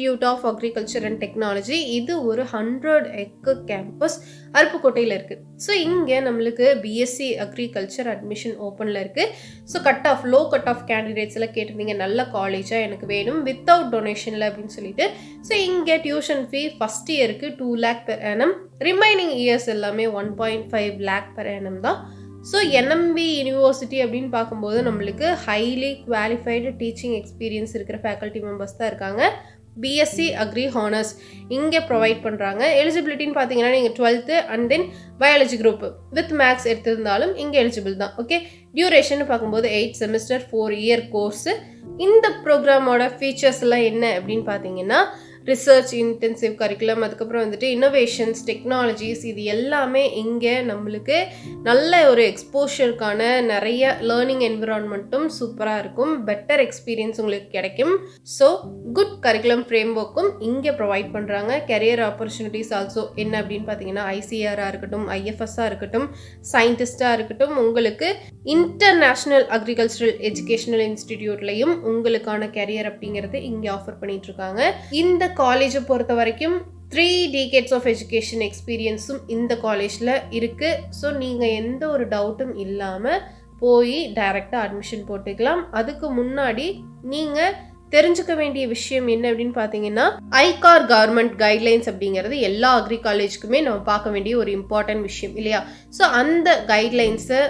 Institute of agriculture and technology. இது ஒரு 100 acre campus அருப்புக்கோட்டையில் இருக்குது. ஸோ இங்கே நம்மளுக்கு பிஎஸ்சி அக்ரிகல்ச்சர் அட்மிஷன் ஓப்பனில் இருக்குது. So cut off low cut off candidates எல்லாம் கேட்டிருந்தீங்க, நல்ல காலேஜாக எனக்கு வேணும் வித்தவுட் டொனேஷனில் அப்படின்னு சொல்லிட்டு. ஸோ இங்கே டியூஷன் ஃபீ ஃபஸ்ட் இயருக்கு 2 lakh per annum, remaining years எல்லாமே 1.5 lakh per annum தான். ஸோ NMV யூனிவர்சிட்டி அப்படின்னு பார்க்கும்போது நம்மளுக்கு ஹைலி குவாலிஃபைடு டீச்சிங் எக்ஸ்பீரியன்ஸ் இருக்கிற ஃபேக்கல்ட்டி மெம்பர்ஸ் தான் இருக்காங்க. பிஎஸ்சி அக்ரி ஹானர்ஸ் இங்கே ப்ரொவைட் பண்ணுறாங்க. எலிஜிபிலிட்டின்னு பார்த்தீங்கன்னா நீங்கள் 12th and then biology group with maths எடுத்திருந்தாலும் இங்கே எலிஜிபிள் தான். ஓகே, டியூரேஷன் பார்க்கும்போது 8 செமஸ்டர் 4 இயர் கோர்ஸு. இந்த ப்ரோக்ராமோட ஃபீச்சர்ஸ் எல்லாம் என்ன அப்படின்னு பார்த்தீங்கன்னா ரிசர்ச் இன்டென்சிவ் கரிக்குலம், அதுக்கப்புறம் வந்துட்டு இன்னோவேஷன்ஸ், டெக்னாலஜிஸ், இது எல்லாமே இங்கே நம்மளுக்கு நல்ல ஒரு எக்ஸ்போஷருக்கான நிறைய லேர்னிங் என்விரான்மெண்ட்டும் சூப்பராக இருக்கும். பெட்டர் எக்ஸ்பீரியன்ஸ் உங்களுக்கு கிடைக்கும். ஸோ குட் கரிக்குலம் ஃப்ரேம் ஒர்க்கும் இங்கே ப்ரொவைட் பண்ணுறாங்க. கெரியர் ஆப்பர்ச்சுனிட்டிஸ் ஆல்சோ என்ன அப்படின்னு பார்த்தீங்கன்னா ஐசிஆராக இருக்கட்டும், ஐஎஃப்எஸ்ஸாக இருக்கட்டும், சயின்டிஸ்டாக இருக்கட்டும், உங்களுக்கு இன்டர்நேஷ்னல் அக்ரிகல்ச்சரல் எஜுகேஷனல் இன்ஸ்டிடியூட்லையும் உங்களுக்கான கெரியர் அப்படிங்கிறது இங்கே ஆஃபர் பண்ணிட்டு இருக்காங்க. இந்த காலேஜை பொறுத்த வரைக்கும் 3 decades ஆஃப் எஜுகேஷன் எக்ஸ்பீரியன்ஸும் இந்த காலேஜில் இருக்குது. ஸோ நீங்கள் எந்த ஒரு டவுட்டும் இல்லாமல் போய் டைரெக்டாக அட்மிஷன் போட்டுக்கலாம். அதுக்கு முன்னாடி நீங்கள் தெரிஞ்சுக்க வேண்டிய விஷயம் என்ன அப்படின்னு பார்த்தீங்கன்னா ஐகார் கவர்மெண்ட் கைட்லைன்ஸ் அப்படிங்கிறது எல்லா அக்ரி காலேஜுக்குமே நம்ம பார்க்க வேண்டிய ஒரு இம்பார்ட்டன்ட் விஷயம் இல்லையா? ஸோ அந்த கைட்லைன்ஸை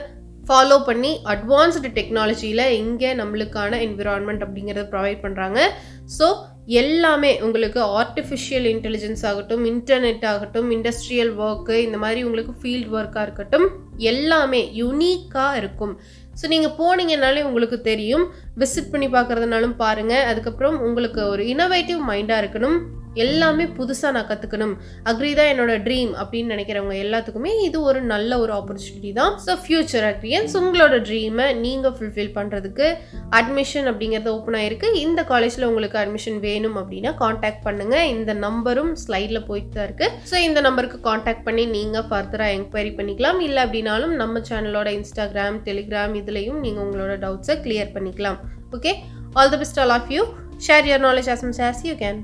ஃபாலோ பண்ணி அட்வான்ஸ்டு டெக்னாலஜியில் இங்கே நம்மளுக்கான என்விரான்மெண்ட் அப்படிங்கிறத ப்ரொவைட் பண்ணுறாங்க. ஸோ எல்லாமே உங்களுக்கு ஆர்டிஃபிஷியல் இன்டெலிஜென்ஸ் ஆகட்டும், இன்டர்நெட் ஆகட்டும், இண்டஸ்ட்ரியல் ஒர்க்கு, இந்த மாதிரி உங்களுக்கு ஃபீல்ட் ஒர்க்காக இருக்கட்டும், எல்லாமே யூனிக்காக இருக்கும். ஸோ நீங்கள் போனீங்கன்னாலே உங்களுக்கு தெரியும். விசிட் பண்ணி பார்க்குறதுனாலும் பாருங்கள். அதுக்கப்புறம் உங்களுக்கு ஒரு இனோவேட்டிவ் மைண்டாக இருக்கணும். எல்லாமே புதுசாக நான் கற்றுக்கணும், அக்ரி தான் என்னோட ட்ரீம் அப்படின்னு நினைக்கிறவங்க எல்லாத்துக்குமே இது ஒரு நல்ல ஒரு ஆப்பர்ச்சுனிட்டி தான். ஸோ ஃபியூச்சர் அக்ரியன்ஸ் உங்களோட ட்ரீமை நீங்கள் ஃபுல்ஃபில் பண்ணுறதுக்கு அட்மிஷன் அப்படிங்கிறது ஓப்பன் ஆகிருக்கு. இந்த காலேஜில் உங்களுக்கு அட்மிஷன் வேணும் அப்படின்னா காண்டாக்ட் பண்ணுங்கள். இந்த நம்பரும் ஸ்லைடில் போயிட்டு தான் இருக்குது. ஸோ இந்த நம்பருக்கு காண்டாக்ட் பண்ணி நீங்கள் ஃபர்தராக என்கொயரி பண்ணிக்கலாம். இல்லை அப்படின்னாலும் நம்ம சேனலோட இன்ஸ்டாகிராம், டெலிகிராம் இதுலேயும் நீங்கள் உங்களோட டவுட்ஸை கிளியர் பண்ணிக்கலாம். Okay, all the best all of you. Share your knowledge as much as you can.